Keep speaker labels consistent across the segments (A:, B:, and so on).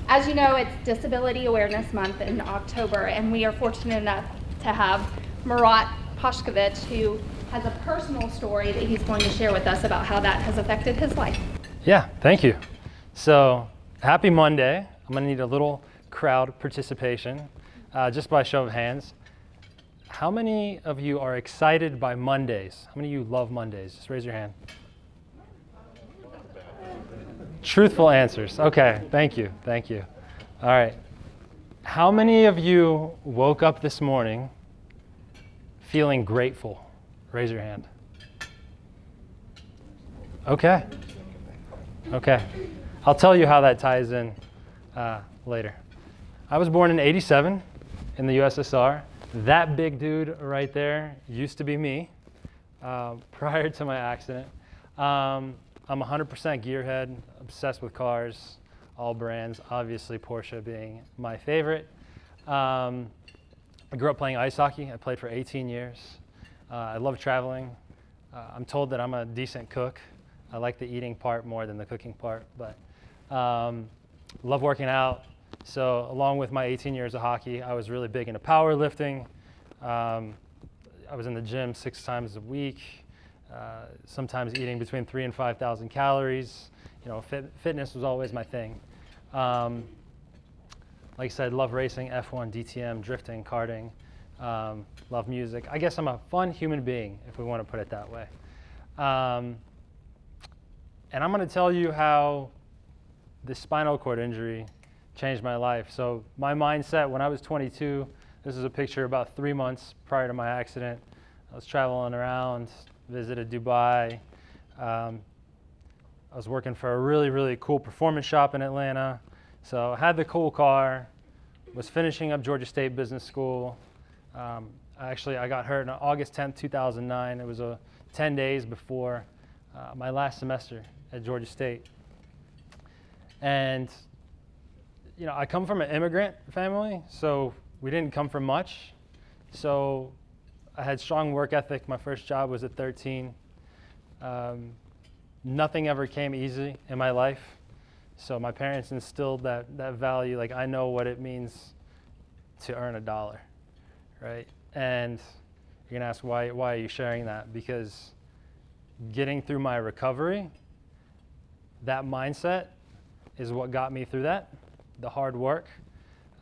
A: As you know, it's Disability Awareness Month in October, and we are fortunate enough to have Murat Pashkovich, who has a personal story that he's going to share with us about how that has affected his life.
B: Yeah, thank you. So, happy Monday. I'm gonna need a little crowd participation, just by show of hands. How many of you are excited by Mondays? How many of you love Mondays? Just raise your hand. Truthful answers. Okay, thank you. All right. How many of you woke up this morning feeling grateful? Raise your hand. Okay. I'll tell you how that ties in later. I was born in '87 in the USSR. That big dude right there used to be me prior to my accident. I'm 100% gearhead, obsessed with cars, all brands, obviously Porsche being my favorite. I grew up playing ice hockey. I played for 18 years. I love traveling. I'm told that I'm a decent cook. I like the eating part more than the cooking part, but love working out. So along with my 18 years of hockey, I was really big into powerlifting. I was in the gym 6 times a week. Sometimes eating between 3,000 and 5,000 calories. You know, fitness was always my thing. Like I said, love racing, F1, DTM, drifting, karting. Love music. I guess I'm a fun human being, if we want to put it that way. And I'm going to tell you how this spinal cord injury changed my life. So my mindset when I was 22, this is a picture about 3 months prior to my accident. I was traveling around, visited Dubai. I was working for a really, really cool performance shop in Atlanta. So I had the cool car, was finishing up Georgia State Business School. I got hurt on August 10th, 2009. It was 10 days before my last semester at Georgia State. And, you know, I come from an immigrant family, so we didn't come from much. So I had strong work ethic. My first job was at 13. Nothing ever came easy in my life. So my parents instilled that value, like I know what it means to earn $1, right? And you're gonna ask, why are you sharing that? Because getting through my recovery, that mindset is what got me through that, the hard work,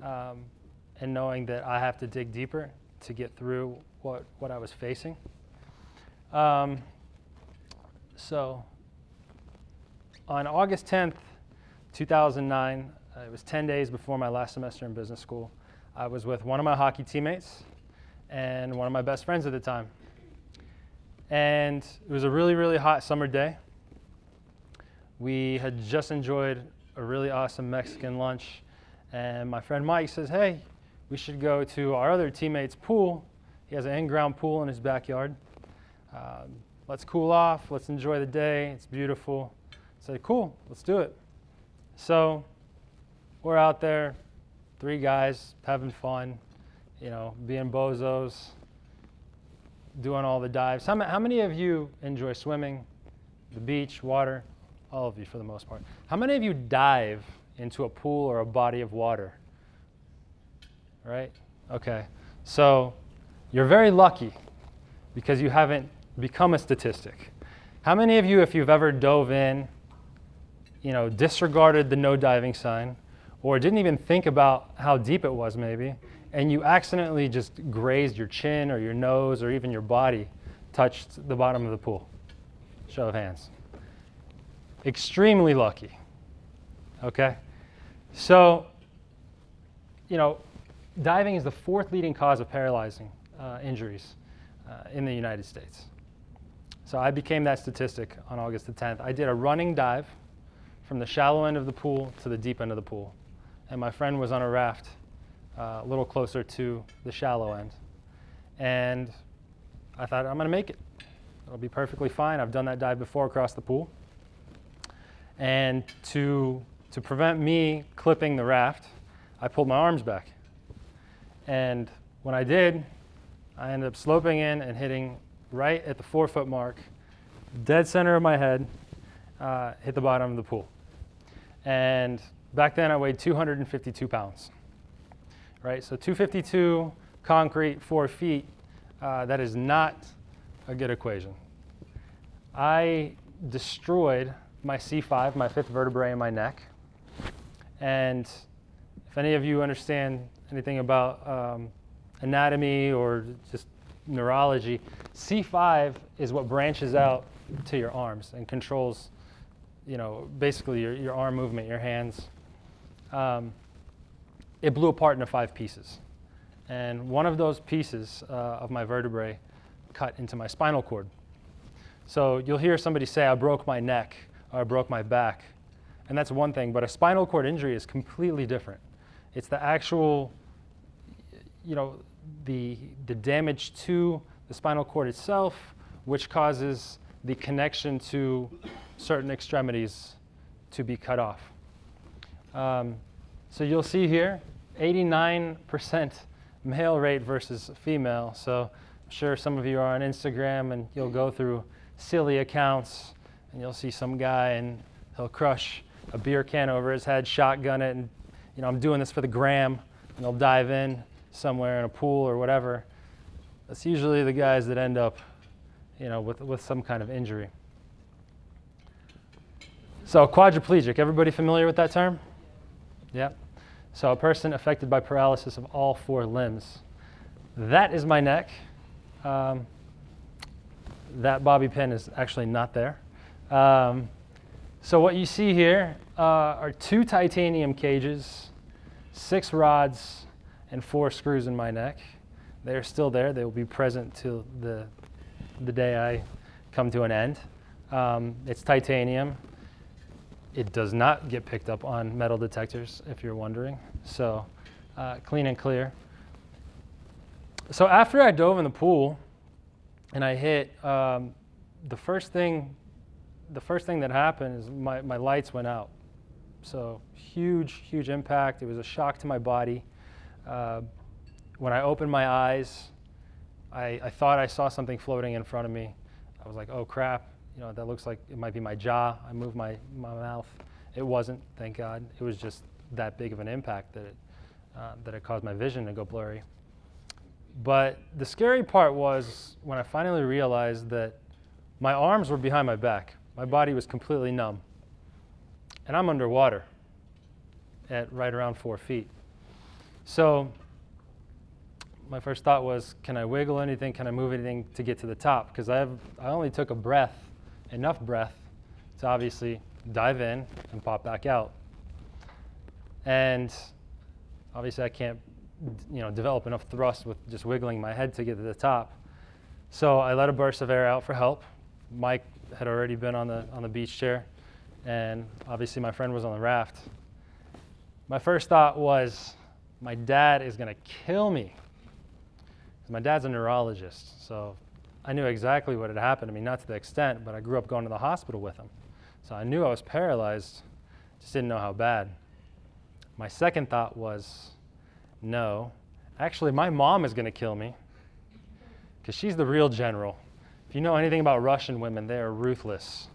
B: and knowing that I have to dig deeper to get through what I was facing. So on August 10th, 2009, it was 10 days before my last semester in business school. I was with one of my hockey teammates and one of my best friends at the time. And it was a really, really hot summer day. We had just enjoyed a really awesome Mexican lunch. And my friend Mike says, hey, we should go to our other teammate's pool. He has an in-ground pool in his backyard. Let's cool off, let's enjoy the day, it's beautiful. I said, cool, let's do it. So we're out there, 3 guys, having fun, you know, being bozos, doing all the dives. How many of you enjoy swimming, the beach, water? All of you for the most part. How many of you dive into a pool or a body of water? Right? Okay. So you're very lucky because you haven't become a statistic. How many of you, if you've ever dove in, you know, disregarded the no diving sign, or didn't even think about how deep it was maybe, and you accidentally just grazed your chin or your nose or even your body touched the bottom of the pool? Show of hands. Extremely lucky. Okay? So, you know, diving is the 4th leading cause of paralyzing injuries in the United States. So I became that statistic on August the 10th. I did a running dive from the shallow end of the pool to the deep end of the pool. And my friend was on a raft a little closer to the shallow end. And I thought, I'm gonna make it. It'll be perfectly fine. I've done that dive before across the pool. And to prevent me clipping the raft, I pulled my arms back. And when I did, I ended up sloping in and hitting right at the 4-foot mark, dead center of my head, hit the bottom of the pool. And Back then I weighed 252 pounds, right? So 252, concrete, 4 feet, that is not a good equation. I destroyed my C5, my 5th vertebrae in my neck. And if any of you understand anything about anatomy or just neurology, C5 is what branches out to your arms and controls, basically your arm movement, your hands. It blew apart into 5 pieces. And one of those pieces of my vertebrae cut into my spinal cord. So you'll hear somebody say, I broke my neck or I broke my back. And that's one thing, but a spinal cord injury is completely different. It's the actual, the damage to the spinal cord itself, which causes the connection to certain extremities to be cut off. So you'll see here, 89% male rate versus female. So I'm sure some of you are on Instagram and you'll go through silly accounts and you'll see some guy and he'll crush a beer can over his head, shotgun it, and I'm doing this for the gram, and they'll dive in somewhere in a pool or whatever. That's usually the guys that end up, with some kind of injury. So quadriplegic, everybody familiar with that term? Yeah. So a person affected by paralysis of all 4 limbs. That is my neck. That bobby pin is actually not there. So what you see here are 2 titanium cages, 6 rods, and 4 screws in my neck. They're still there. They will be present till the day I come to an end. It's titanium. It does not get picked up on metal detectors, if you're wondering. So clean and clear. So after I dove in the pool and I hit, the first thing that happened is my lights went out. So huge impact. It was a shock to my body. When I opened my eyes, I thought I saw something floating in front of me. I was like, oh crap, that looks like it might be my jaw. I moved my mouth. It wasn't, thank God. It was just that big of an impact that it caused my vision to go blurry. But the scary part was when I finally realized that my arms were behind my back. My body was completely numb. And I'm underwater at right around 4 feet. So my first thought was, can I wiggle anything? Can I move anything to get to the top? Because I only took enough breath to obviously dive in and pop back out. And obviously I can't develop enough thrust with just wiggling my head to get to the top. So I let a burst of air out for help. Mike had already been on the beach chair, and obviously my friend was on the raft. My first thought was, my dad is going to kill me. My dad's a neurologist, so I knew exactly what had happened to me, not to the extent, but I grew up going to the hospital with him. So I knew I was paralyzed, just didn't know how bad. My second thought was, no, actually my mom is going to kill me, because she's the real general. If you know anything about Russian women, they are ruthless,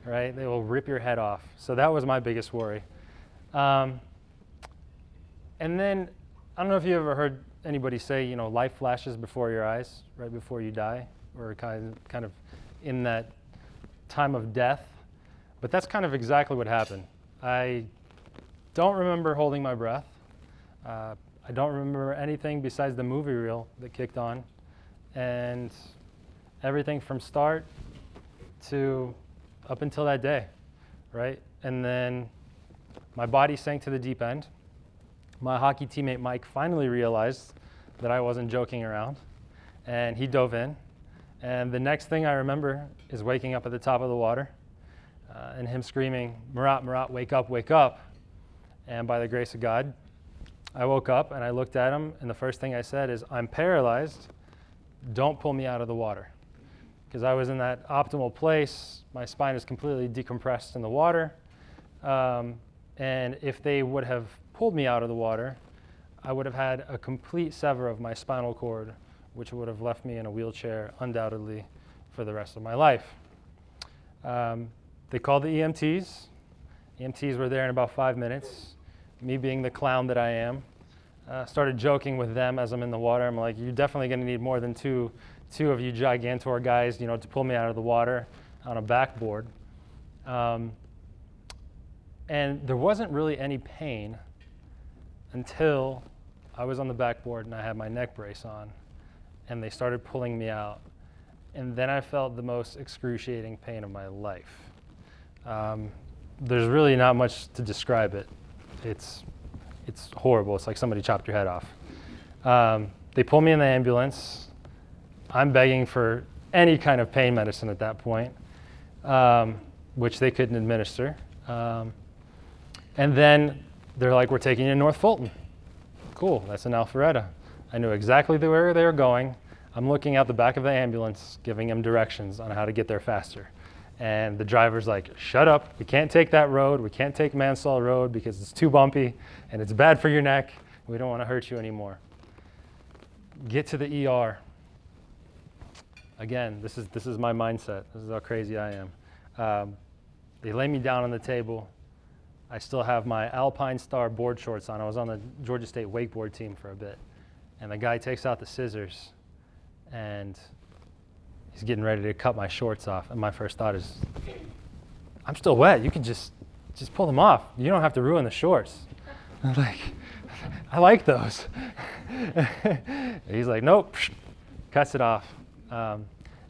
B: right? They will rip your head off. So that was my biggest worry. And then, I don't know if you ever heard anybody say, life flashes before your eyes, right before you die, or kind of in that time of death. But that's kind of exactly what happened. I don't remember holding my breath. I don't remember anything besides the movie reel that kicked on. And everything from start to up until that day, right? And then my body sank to the deep end. My hockey teammate Mike finally realized that I wasn't joking around, and he dove in. And the next thing I remember is waking up at the top of the water and him screaming, "Murat, Murat, wake up, wake up." And by the grace of God, I woke up and I looked at him, and the first thing I said is, "I'm paralyzed. Don't pull me out of the water." Because I was in that optimal place. My spine is completely decompressed in the water. And if they would have pulled me out of the water, I would have had a complete sever of my spinal cord, which would have left me in a wheelchair undoubtedly for the rest of my life. They called the EMTs. EMTs were there in about 5 minutes. me being the clown that I am, started joking with them as I'm in the water. I'm like, you're definitely going to need more than two of you gigantor guys, to pull me out of the water on a backboard. And there wasn't really any pain until I was on the backboard and I had my neck brace on, and they started pulling me out. And then I felt the most excruciating pain of my life. There's really not much to describe it. It's horrible. It's like somebody chopped your head off. They pull me in the ambulance. I'm begging for any kind of pain medicine at that point, which they couldn't administer. And then they're like, we're taking you to North Fulton. Cool, that's in Alpharetta. I knew exactly where they were going. I'm looking out the back of the ambulance, giving them directions on how to get there faster. And the driver's like, shut up, we can't take that road, we can't take Mansell Road because it's too bumpy and it's bad for your neck. We don't want to hurt you anymore. Get to the ER. Again, this is my mindset. This is how crazy I am. They lay me down on the table. I still have my Alpine Star board shorts on. I was on the Georgia State wakeboard team for a bit. And the guy takes out the scissors and he's getting ready to cut my shorts off. And my first thought is, I'm still wet. You can just pull them off. You don't have to ruin the shorts. I'm like, I like those. He's like, nope, cuts it off.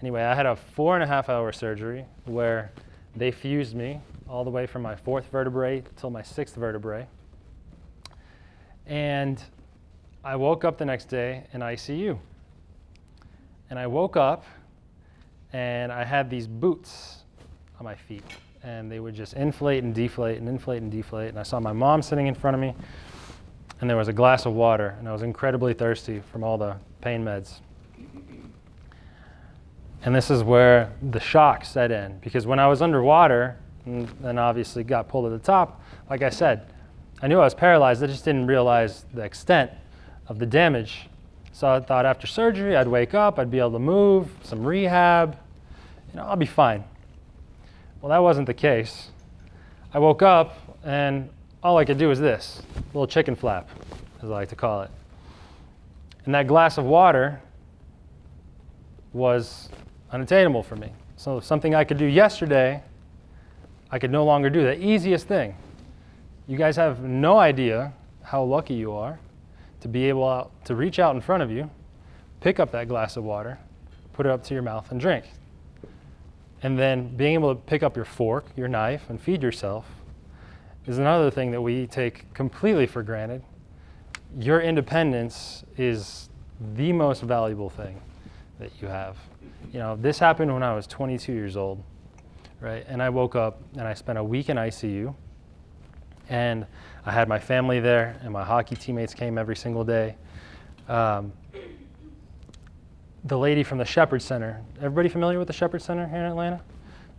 B: Anyway, I had a 4.5-hour surgery where they fused me all the way from my 4th vertebrae till my 6th vertebrae. And I woke up the next day in ICU. And I woke up and I had these boots on my feet. And they would just inflate and deflate and inflate and deflate. And I saw my mom sitting in front of me. And there was a glass of water. And I was incredibly thirsty from all the pain meds. And this is where the shock set in. Because when I was underwater, and obviously got pulled to the top, like I said, I knew I was paralyzed. I just didn't realize the extent of the damage. So I thought after surgery, I'd wake up, I'd be able to move, some rehab, I'll be fine. Well, that wasn't the case. I woke up and all I could do was this, little chicken flap, as I like to call it. And that glass of water was unattainable for me. So something I could do yesterday, I could no longer do. The easiest thing. You guys have no idea how lucky you are to be able to reach out in front of you, pick up that glass of water, put it up to your mouth and drink. And then being able to pick up your fork, your knife, and feed yourself is another thing that we take completely for granted. Your independence is the most valuable thing that you have. This happened when I was 22 years old. Right, and I woke up and I spent a week in ICU, and I had my family there, and my hockey teammates came every single day. The lady from the Shepherd Center, everybody familiar with the Shepherd Center here in Atlanta?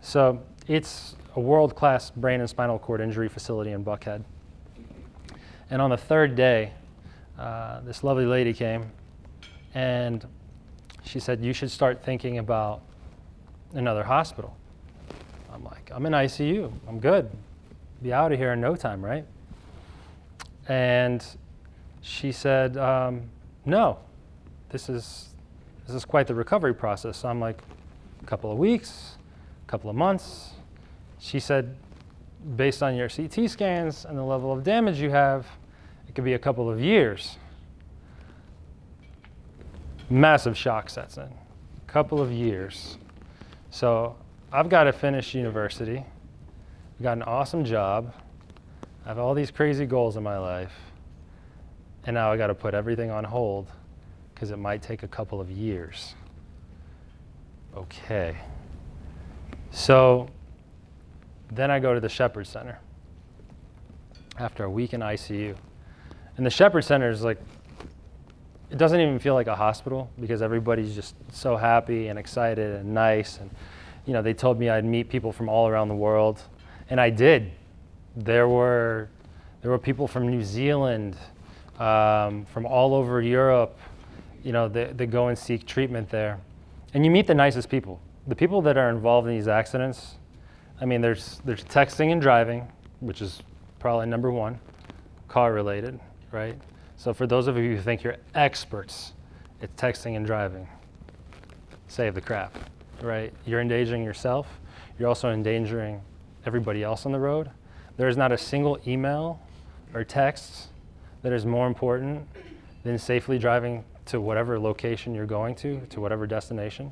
B: So it's a world-class brain and spinal cord injury facility in Buckhead. And on the 3rd day, this lovely lady came, and she said, you should start thinking about another hospital. I'm like, I'm in ICU. I'm good. Be out of here in no time, right? And she said, no, this is quite the recovery process. So I'm like, a couple of weeks, a couple of months. She said, based on your CT scans and the level of damage you have, it could be a couple of years. Massive shock sets in. A couple of years. So I've got to finish university. I've got an awesome job. I have all these crazy goals in my life. And now I got to put everything on hold because it might take a couple of years. Okay. So then I go to the Shepherd Center after a week in ICU. And the Shepherd Center is like, it doesn't even feel like a hospital because everybody's just so happy and excited and nice. And they told me I'd meet people from all around the world, and I did. There were people from New Zealand, from all over Europe, that go and seek treatment there. And you meet the nicest people. The people that are involved in these accidents, there's texting and driving, which is probably number one. car related, right? So for those of you who think you're experts at texting and driving, save the crap, right? You're endangering yourself. You're also endangering everybody else on the road. There is not a single email or text that is more important than safely driving to whatever location you're going to whatever destination.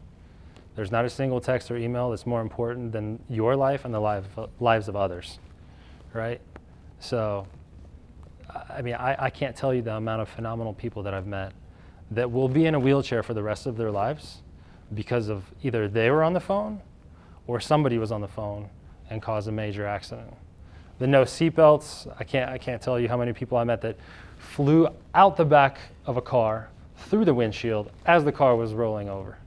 B: There's not a single text or email that's more important than your life and the lives of others, right? So, I mean, I can't tell you the amount of phenomenal people that I've met that will be in a wheelchair for the rest of their lives because of either they were on the phone or somebody was on the phone and caused a major accident. The no seatbelts, I can't tell you how many people I met that flew out the back of a car through the windshield as the car was rolling over.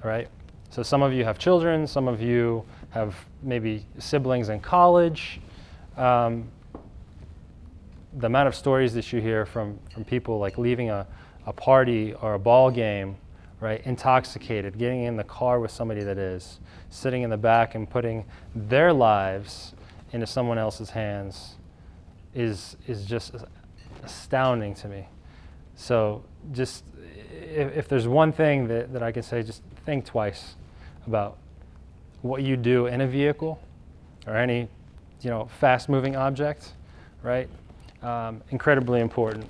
B: All right? So some of you have children, some of you have maybe siblings in college. The amount of stories that you hear from people like leaving a party or a ball game, right, intoxicated, getting in the car with somebody that is, sitting in the back and putting their lives into someone else's hands is just astounding to me. So just if there's one thing that I can say, just think twice about what you do in a vehicle or any fast-moving object, right? Incredibly important.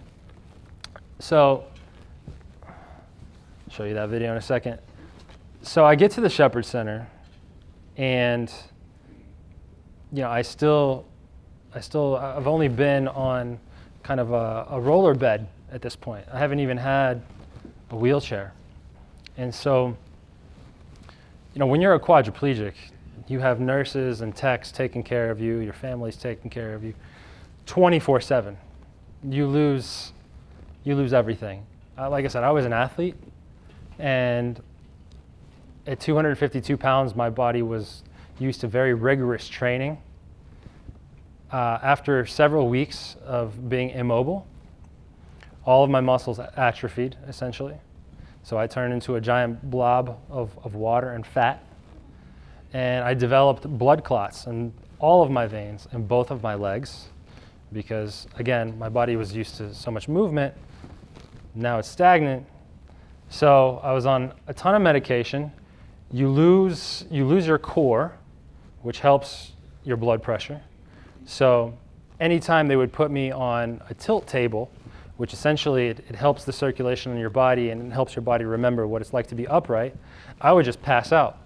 B: So I'll show you that video in a second. So I get to the Shepherd Center, and I've only been on kind of a roller bed at this point. I haven't even had a wheelchair. And so, when you're a quadriplegic, you have nurses and techs taking care of you, your family's taking care of you 24/7. You lose everything. Like I said, I was an athlete, and at 252 pounds, my body was used to very rigorous training. After several weeks of being immobile, all of my muscles atrophied, essentially. So I turned into a giant blob of water and fat. And I developed blood clots in all of my veins in both of my legs because, again, my body was used to so much movement. Now it's stagnant. So I was on a ton of medication. You lose your core, which helps your blood pressure. So anytime they would put me on a tilt table, which essentially it helps the circulation in your body and it helps your body remember what it's like to be upright, I would just pass out.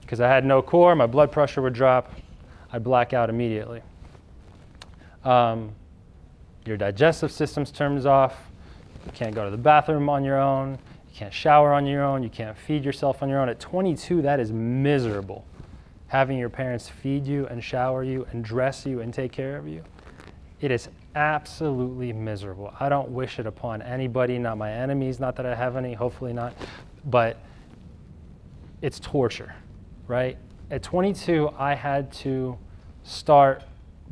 B: Because I had no core, my blood pressure would drop, I'd black out immediately. Your digestive system's turns off, you can't go to the bathroom on your own, you can't shower on your own, you can't feed yourself on your own. At 22, that is miserable. Having your parents feed you and shower you and dress you and take care of you, it is absolutely miserable. I don't wish it upon anybody, not my enemies, not that I have any, hopefully not, but it's torture, right? At 22, I had to start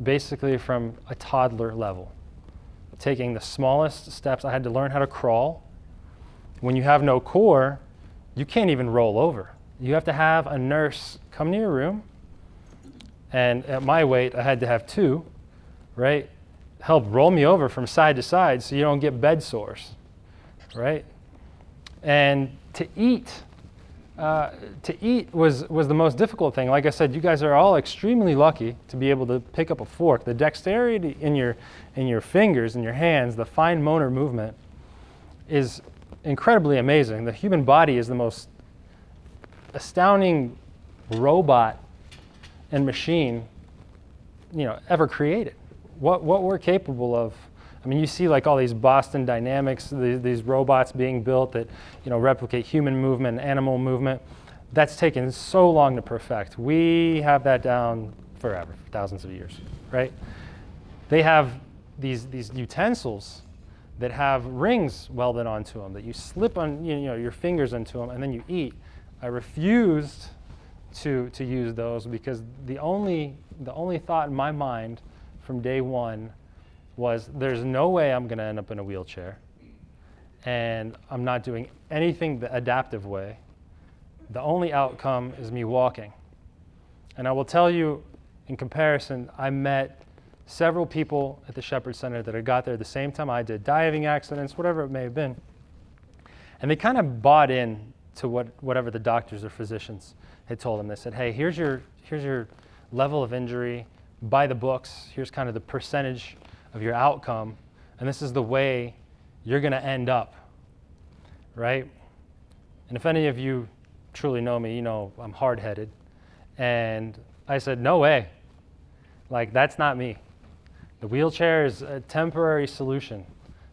B: basically from a toddler level, taking the smallest steps. I had to learn how to crawl. When you have no core, you can't even roll over. You have to have a nurse come to your room, and at my weight, I had to have two, right? Help roll me over from side to side so you don't get bed sores, right? And to eat was the most difficult thing. Like I said, you guys are all extremely lucky to be able to pick up a fork. The dexterity in your fingers and your hands, the fine motor movement is incredibly amazing. The human body is the most astounding robot and machine ever created. What we're capable of. I mean, you see like all these Boston Dynamics, these robots being built that replicate human movement and animal movement. That's taken so long to perfect. We have that down forever, thousands of years, right? They have these utensils that have rings welded onto them that you slip on your fingers into them and then you eat. I refused to use those because the only thought in my mind from day one was there's no way I'm going to end up in a wheelchair, and I'm not doing anything the adaptive way. The only outcome is me walking. And I will tell you, in comparison, I met several people at the Shepherd Center that had got there the same time I did, diving accidents, whatever it may have been. And they kind of bought in to whatever the doctors or physicians had told them. They said, hey, here's your level of injury by the books. Here's kind of the percentage of your outcome. And this is the way you're going to end up, right? And if any of you truly know me, you know I'm hard-headed. And I said, no way. Like, that's not me. The wheelchair is a temporary solution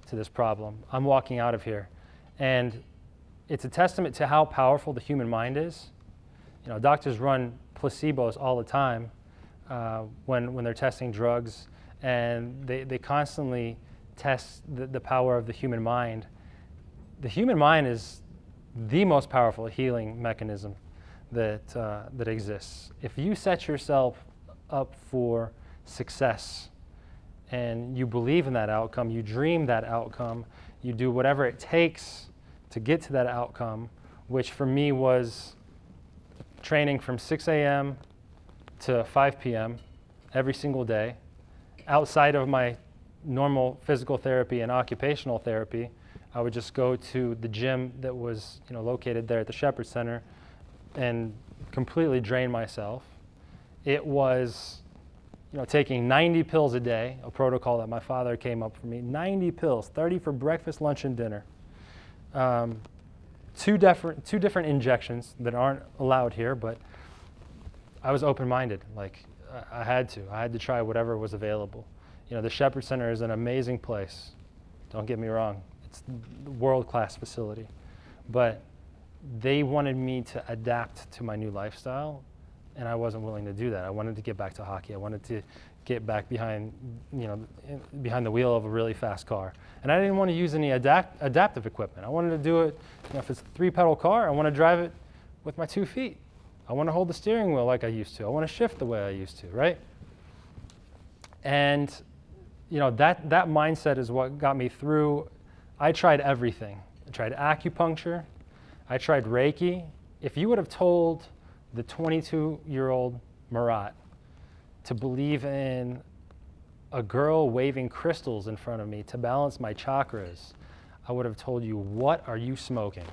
B: to this problem. I'm walking out of here. And it's a testament to how powerful the human mind is. You know, doctors run placebos all the time when they're testing drugs, and they constantly test the power of the human mind. The human mind is the most powerful healing mechanism that exists. If you set yourself up for success and you believe in that outcome, you dream that outcome, you do whatever it takes to get to that outcome, which for me was training from 6 a.m. to 5 p.m. every single day, outside of my normal physical therapy and occupational therapy. I would just go to the gym that was, you know, located there at the Shepherd Center and completely drain myself. It was, you know, taking 90 pills a day, a protocol that my father came up for me. 90 pills, 30 for breakfast, lunch, and dinner. Two different injections that aren't allowed here, but I was open-minded. Like, I had to try whatever was available. You know, the Shepherd Center is an amazing place. Don't get me wrong. It's a world-class facility. But they wanted me to adapt to my new lifestyle, and I wasn't willing to do that. I wanted to get back to hockey. I wanted to get back behind the wheel of a really fast car. And I didn't want to use any adaptive equipment. I wanted to do it, you know, if it's a 3-pedal car, I want to drive it with my 2 feet. I want to hold the steering wheel like I used to. I want to shift the way I used to, right? And you know, that mindset is what got me through. I tried everything. I tried acupuncture. I tried Reiki. If you would have told the 22-year-old Murat to believe in a girl waving crystals in front of me to balance my chakras, I would have told you, what are you smoking?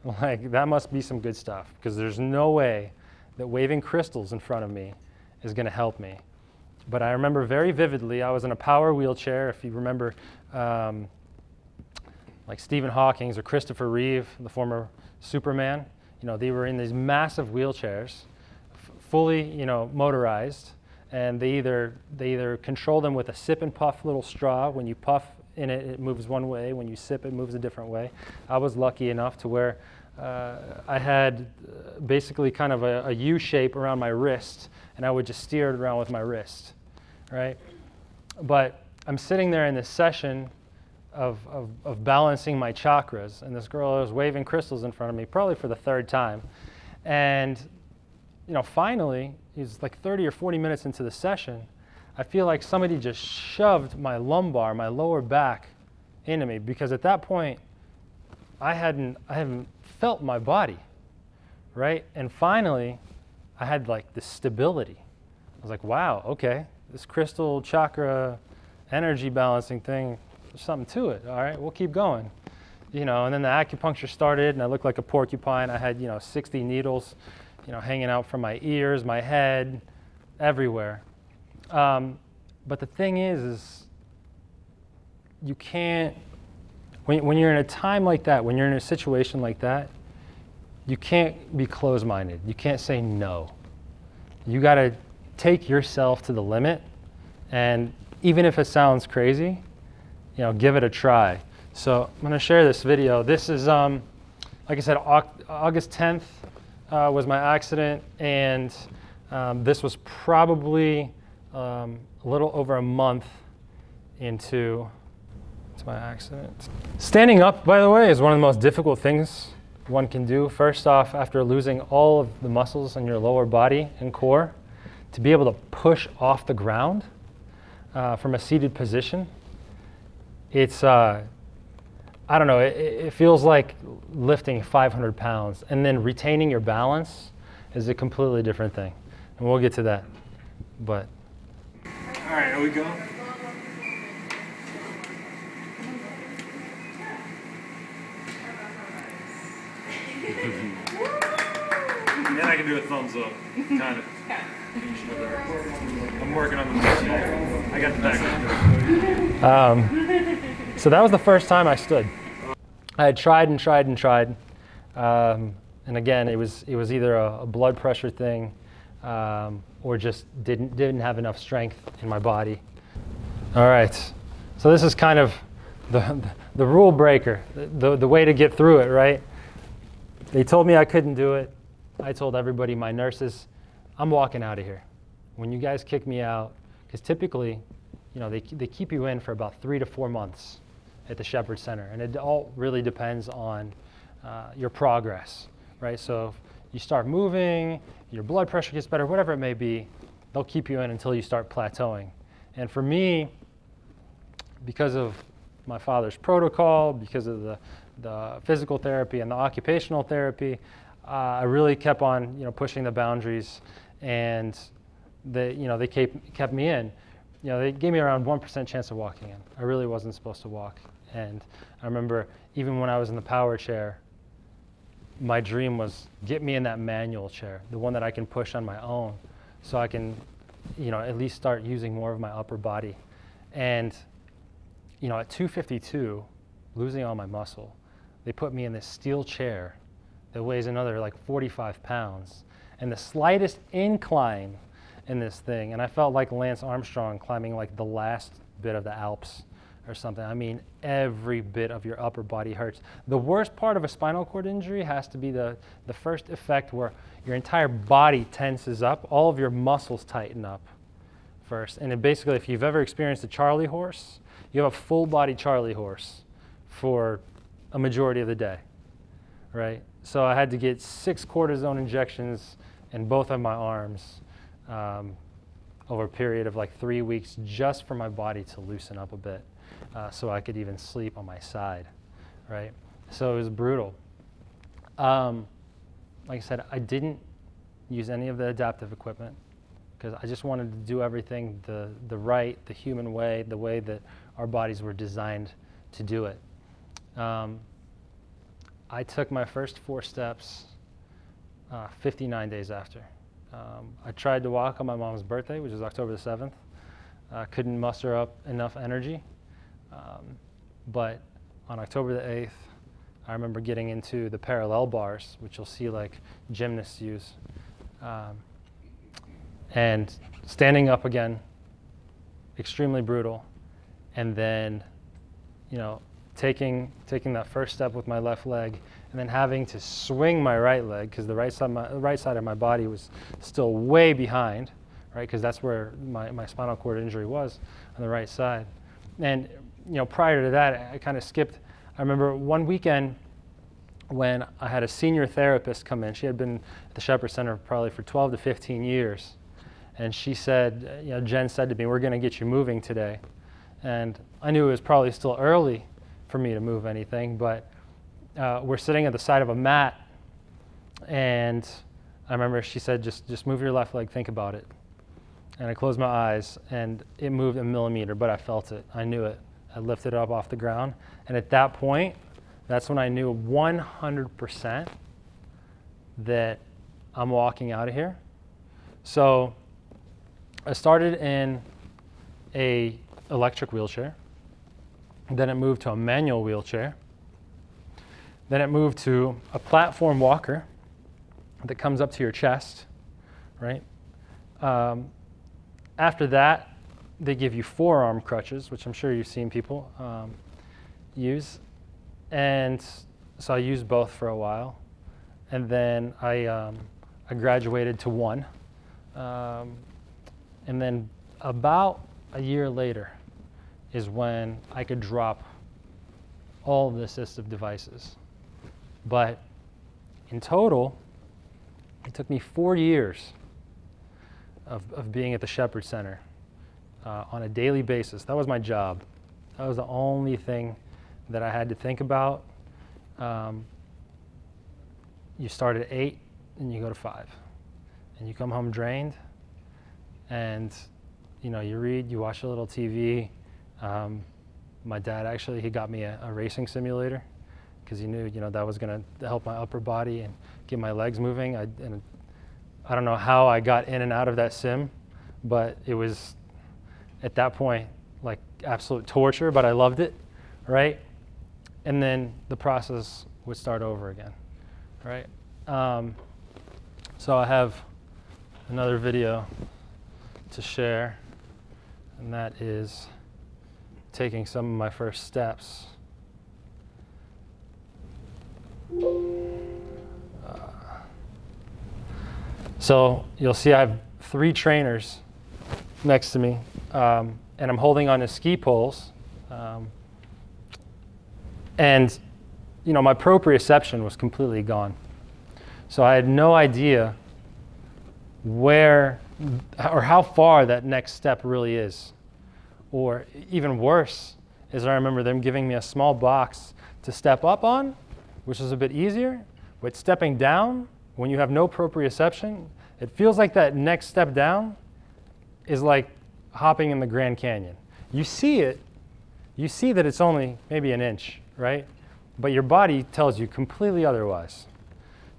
B: Like, that must be some good stuff, because there's no way that waving crystals in front of me is going to help me. But I remember very vividly, I was in a power wheelchair. If you remember, like Stephen Hawking or Christopher Reeve, the former Superman, you know, they were in these massive wheelchairs, fully, you know, motorized, and they either control them with a sip and puff little straw. When you puff in it, it moves one way. When you sip, it moves a different way. I was lucky enough to where I had basically kind of a U shape around my wrist, and I would just steer it around with my wrist, right? But I'm sitting there in this session of balancing my chakras, and this girl was waving crystals in front of me, probably for the 3rd time. And you know, finally, it's like 30 or 40 minutes into the session, I feel like somebody just shoved my lumbar, my lower back, into me, because at that point, I haven't felt my body, right? And finally, I had like this stability. I was like, wow, okay, this crystal chakra energy balancing thing, there's something to it. All right, we'll keep going. You know, and then the acupuncture started, and I looked like a porcupine. I had, you know, 60 needles, you know, hanging out from my ears, my head, everywhere. But the thing is you can't, when you're in a time like that, when you're in a situation like that, you can't be closed-minded. You can't say no. You got to take yourself to the limit, and even if it sounds crazy, you know, give it a try. So I'm going to share this video. This is, like I said, August 10th was my accident, and this was probably a little over a month into my accident. Standing up, by the way, is one of the most difficult things one can do. First off, after losing all of the muscles in your lower body and core, to be able to push off the ground from a seated position, it's, I don't know, it feels like lifting 500 pounds, and then retaining your balance is a completely different thing. And we'll get to that. But All right, are we going? And I can do a thumbs up, kind of. I'm working on the machine. I got the back. So that was the first time I stood. I had tried and tried and tried, and again, it was either a blood pressure thing, or just didn't have enough strength in my body. All right, so this is kind of the rule breaker, the way to get through it, right? They told me I couldn't do it. I told everybody, my nurses, I'm walking out of here. When you guys kick me out, because typically, you know, they keep you in for about 3 to 4 months at the Shepherd Center, and it all really depends on your progress, right? So if you start moving, your blood pressure gets better, whatever it may be, they'll keep you in until you start plateauing. And for me, because of my father's protocol, because of the physical therapy and the occupational therapy, I really kept on, pushing the boundaries, and they kept me in. They gave me around 1% chance of walking in. I really wasn't supposed to walk. And I remember even when I was in the power chair, my dream was get me in that manual chair, the one that I can push on my own, so I can, at least start using more of my upper body. And, at 252, losing all my muscle, they put me in this steel chair that weighs another like 45 pounds, and the slightest incline in this thing, and I felt like Lance Armstrong climbing like the last bit of the Alps or something. I mean, every bit of your upper body hurts. The worst part of a spinal cord injury has to be the first effect where your entire body tenses up, all of your muscles tighten up first. And basically, if you've ever experienced a Charlie horse, you have a full body Charlie horse for a majority of the day, right? So I had to get 6 cortisone injections in both of my arms over a period of like 3 weeks, just for my body to loosen up a bit, so I could even sleep on my side, right? So it was brutal. Like I said, I didn't use any of the adaptive equipment because I just wanted to do everything the human way, the way that our bodies were designed to do it. I took my first 4 steps 59 days after. I tried to walk on my mom's birthday, which is October the 7th. Couldn't muster up enough energy. But on October the 8th, I remember getting into the parallel bars, which you'll see like gymnasts use. And standing up again, extremely brutal. And then, taking that first step with my left leg, and then having to swing my right leg because the right side of my body was still way behind, right? Because that's where my spinal cord injury was, on the right side. And prior to that, I kind of skipped. I remember one weekend when I had a senior therapist come in. She had been at the Shepherd Center probably for 12 to 15 years, and she said, Jen said to me, "We're going to get you moving today." And I knew it was probably still early for me to move anything, but we're sitting at the side of a mat, and I remember she said, just move your left leg, think about it. And I closed my eyes, and it moved a millimeter, but I felt it. I knew it. I lifted it up off the ground, and at that point, that's when I knew 100% that I'm walking out of here. So I started in a electric wheelchair. Then it moved to a manual wheelchair. Then it moved to a platform walker that comes up to your chest, right? After that, they give you forearm crutches, which I'm sure you've seen people use. And so I used both for a while. And then I graduated to one. And then about a year later is when I could drop all of the assistive devices. But in total, it took me 4 years of being at the Shepherd Center on a daily basis. That was my job. That was the only thing that I had to think about. You start at 8 and you go to 5. And you come home drained. And you read, you watch a little TV. My dad actually, he got me a racing simulator because he knew, that was going to help my upper body and get my legs moving. And I don't know how I got in and out of that sim, but it was at that point like absolute torture, but I loved it, right? And then the process would start over again, right? So I have another video to share, and that is taking some of my first steps. So you'll see I have 3 trainers next to me, and I'm holding on to ski poles. And my proprioception was completely gone. So I had no idea where or how far that next step really is. Or even worse is I remember them giving me a small box to step up on, which is a bit easier, but stepping down, when you have no proprioception, it feels like that next step down is like hopping in the Grand Canyon. You see it, you see that it's only maybe an inch, right? But your body tells you completely otherwise.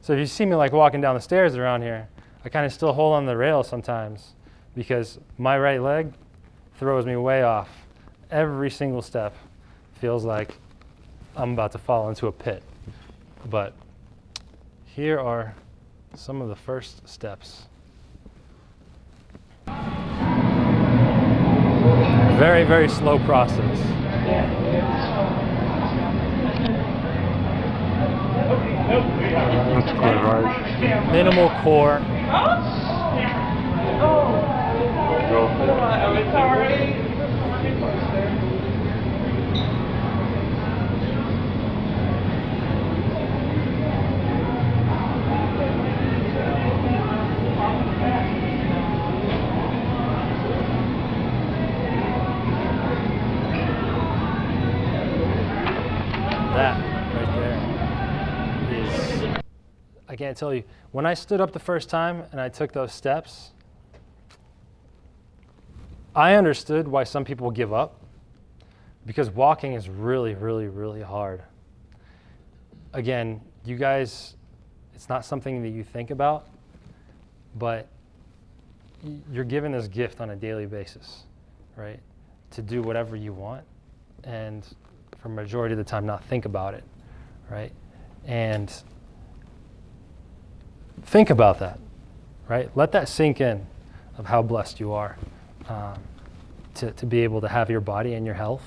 B: So if you see me like walking down the stairs around here, I kind of still hold on the rail sometimes because my right leg throws me way off. Every single step feels like I'm about to fall into a pit. But here are some of the first steps. Very, very slow process. Minimal core. That right there is, I can't tell you, when I stood up the first time and I took those steps, I understood why some people give up, because walking is really, really, really hard. Again, you guys, it's not something that you think about, but you're given this gift on a daily basis, right? To do whatever you want, and for a majority of the time not think about it, right? And think about that, right? Let that sink in of how blessed you are to be able to have your body and your health,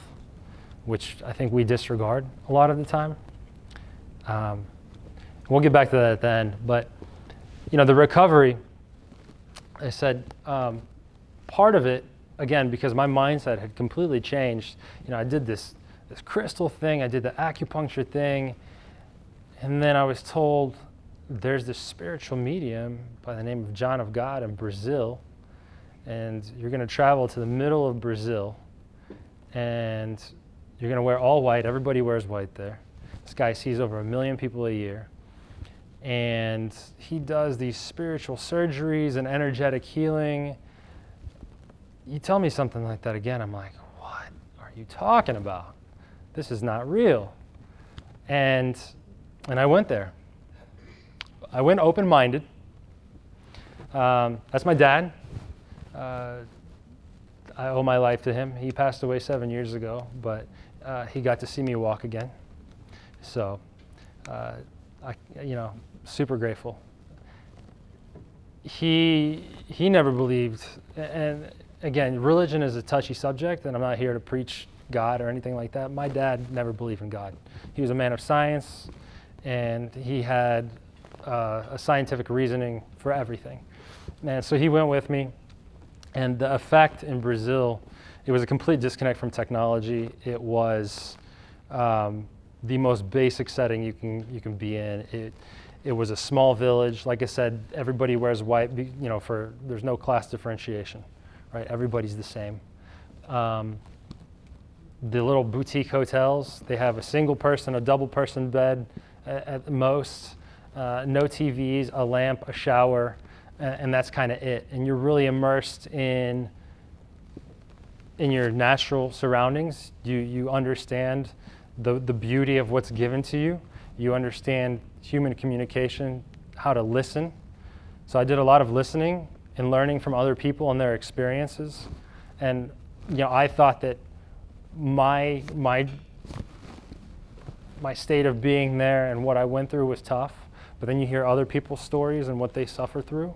B: which I think we disregard a lot of the time. We'll get back to that at the end, but the recovery, I said, part of it, again, because my mindset had completely changed. I did this crystal thing, I did the acupuncture thing, and then I was told there's this spiritual medium by the name of John of God in Brazil, and you're going to travel to the middle of Brazil, and you're going to wear all white. Everybody wears white there. This guy sees over 1 million people a year, and he does these spiritual surgeries and energetic healing. You tell me something like that again, I'm like, what are you talking about? This is not real. And I went there. I went open-minded. That's my dad. I owe my life to him. He passed away 7 years ago, but he got to see me walk again. So, super grateful. He never believed, and again, religion is a touchy subject, and I'm not here to preach God or anything like that. My dad never believed in God. He was a man of science, and he had a scientific reasoning for everything. And so he went with me, and the effect in Brazil, it was a complete disconnect from technology. It was the most basic setting you can be in. It was a small village. Like I said, everybody wears white. There's no class differentiation, right? Everybody's the same. The little boutique hotels, they have a single person, a double person bed at most, no TVs, a lamp, a shower, and that's kind of it. And you're really immersed in in your natural surroundings. You understand the beauty of what's given to you. You understand human communication, how to listen. So I did a lot of listening and learning from other people and their experiences. And I thought that my state of being there and what I went through was tough. But then you hear other people's stories and what they suffer through,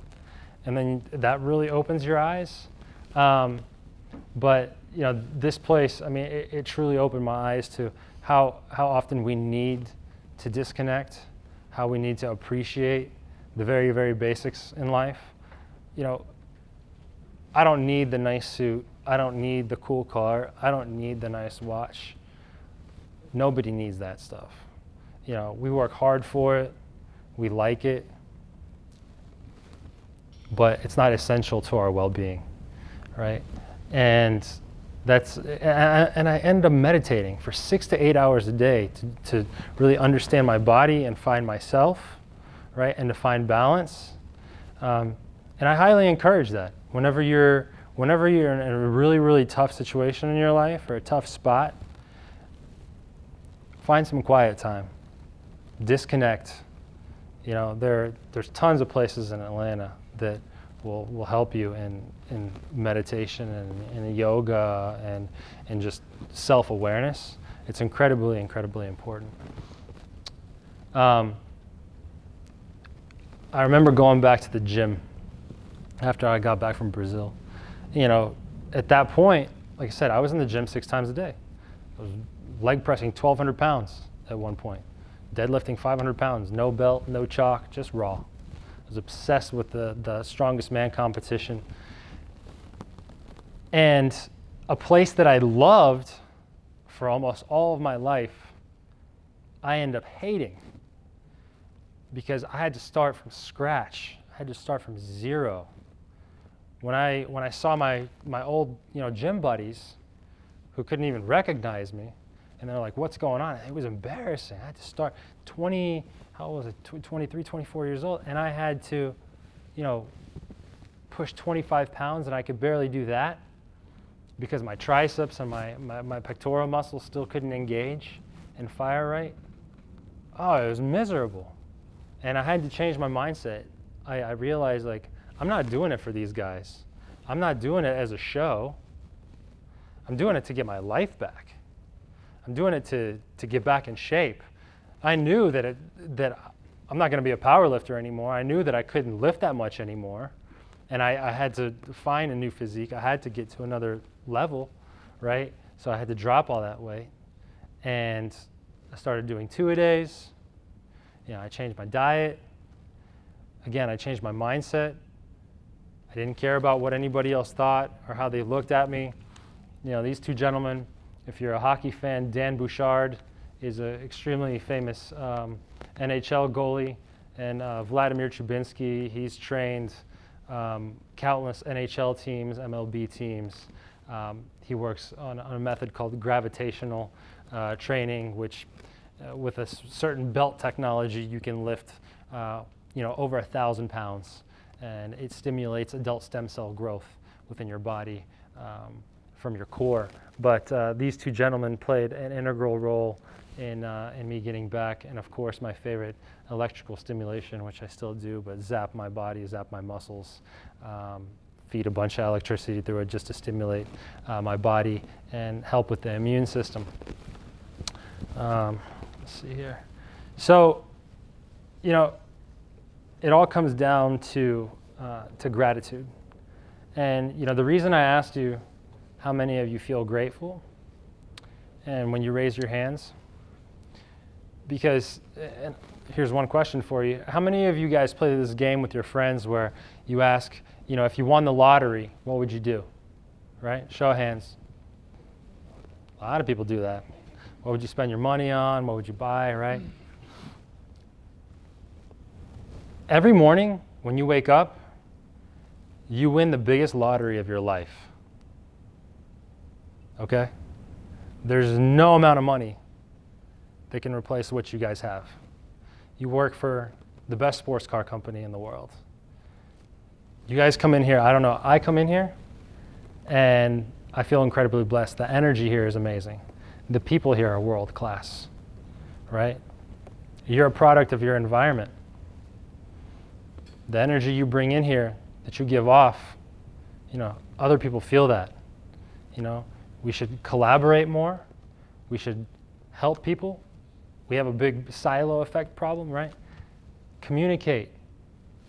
B: and then that really opens your eyes. But this place, I mean, it truly opened my eyes to how often we need to disconnect, how we need to appreciate the very, very basics in life. I don't need the nice suit. I don't need the cool car. I don't need the nice watch. Nobody needs that stuff. We work hard for it. We like it. But it's not essential to our well-being, right? And I end up meditating for 6 to 8 hours a day to really understand my body and find myself, right? And to find balance. And I highly encourage that. Whenever you're in a really, really tough situation in your life or a tough spot, find some quiet time. Disconnect. There's tons of places in Atlanta that will help you in meditation and in yoga and just self-awareness. It's incredibly, incredibly important. I remember going back to the gym after I got back from Brazil. At that point, like I said, I was in the gym 6 times a day. I was leg pressing 1,200 pounds at one point. Deadlifting 500 pounds, no belt, no chalk, just raw. I was obsessed with the strongest man competition. And a place that I loved for almost all of my life, I ended up hating because I had to start from scratch. I had to start from zero. When I saw my old gym buddies who couldn't even recognize me, and they're like, what's going on? It was embarrassing. I had to start 23, 24 years old, and I had to, push 25 pounds, and I could barely do that because my triceps and my pectoral muscles still couldn't engage and fire right. Oh, it was miserable. And I had to change my mindset. I realized, I'm not doing it for these guys. I'm not doing it as a show. I'm doing it to get my life back. I'm doing it to get back in shape. I knew that I'm not going to be a power lifter anymore. I knew that I couldn't lift that much anymore. And I had to find a new physique. I had to get to another level, right? So I had to drop all that weight. And I started doing 2-a-days. I changed my diet. Again, I changed my mindset. I didn't care about what anybody else thought or how they looked at me. These two gentlemen, if you're a hockey fan, Dan Bouchard is an extremely famous NHL goalie, and Vladimir Trubinsky, he's trained countless NHL teams, MLB teams. He works on a method called gravitational training, which with a certain belt technology, you can lift over 1,000 pounds, and it stimulates adult stem cell growth within your body from your core. But these two gentlemen played an integral role in me getting back, and of course my favorite, electrical stimulation, which I still do, but zap my body, zap my muscles, feed a bunch of electricity through it just to stimulate my body and help with the immune system. Let's see here. So, it all comes down to gratitude. And the reason I asked you how many of you feel grateful, and when you raise your hands, because, and here's one question for you. How many of you guys play this game with your friends where you ask, if you won the lottery, what would you do? Right? Show of hands. A lot of people do that. What would you spend your money on? What would you buy, right? Every morning when you wake up, you win the biggest lottery of your life. Okay? There's no amount of money that can replace what you guys have. You work for the best sports car company in the world. You guys come in here, I don't know, I come in here and I feel incredibly blessed. The energy here is amazing. The people here are world class, right? You're a product of your environment. The energy you bring in here, that you give off, other people feel that. We should collaborate more. We should help people. We have a big silo effect problem, right? Communicate,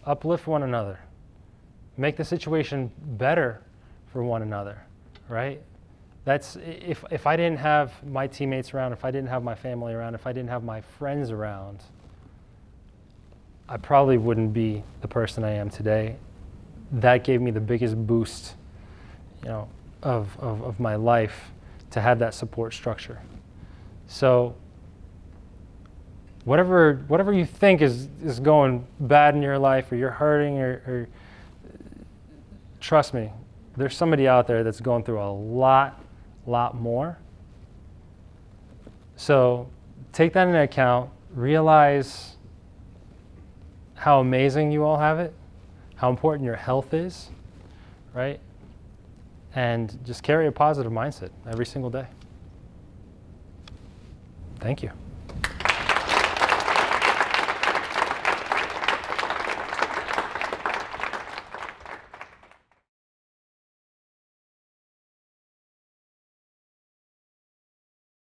B: uplift one another, make the situation better for one another, right? That's if I didn't have my teammates around, if I didn't have my family around, if I didn't have my friends around, I probably wouldn't be the person I am today. That gave me the biggest boost, of my life, to have that support structure. So whatever you think is going bad in your life, or you're hurting, or trust me, there's somebody out there that's going through a lot more. So take that into account, realize how amazing you all have it, how important your health is, right? And just carry a positive mindset every single day. Thank you.